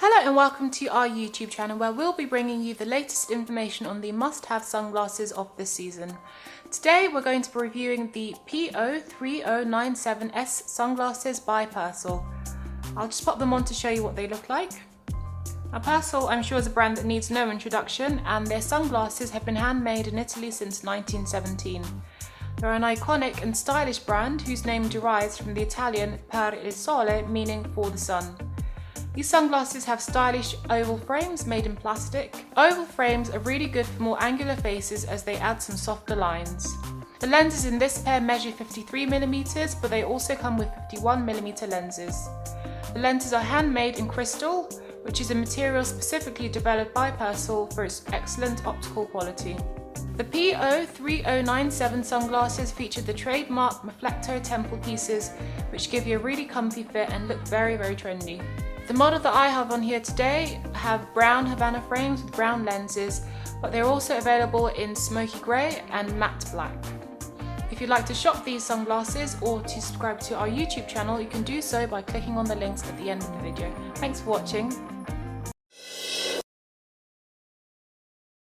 Hello and welcome to our YouTube channel where we'll be bringing you the latest information on the must-have sunglasses of this season. Today we're going to be reviewing the PO3097S sunglasses by Persol. I'll just pop them on to show you what they look like. Now Persol, I'm sure, is a brand that needs no introduction, and their sunglasses have been handmade in Italy since 1917. They're an iconic and stylish brand whose name derives from the Italian per il sole, meaning for the sun. These sunglasses have stylish oval frames made in plastic. Oval frames are really good for more angular faces as they add some softer lines. The lenses in this pair measure 53mm, but they also come with 51mm lenses. The lenses are handmade in crystal, which is a material specifically developed by Persol for its excellent optical quality. The PO3097 sunglasses feature the trademark meflecto temple pieces, which give you a really comfy fit and look very trendy. The model that I have on here today have Brown Havana frames with brown lenses, but they're also available in smoky grey and matte black. If you'd like to shop these sunglasses or to subscribe to our YouTube channel, you can do so by clicking on the links at the end of the video. Thanks for watching.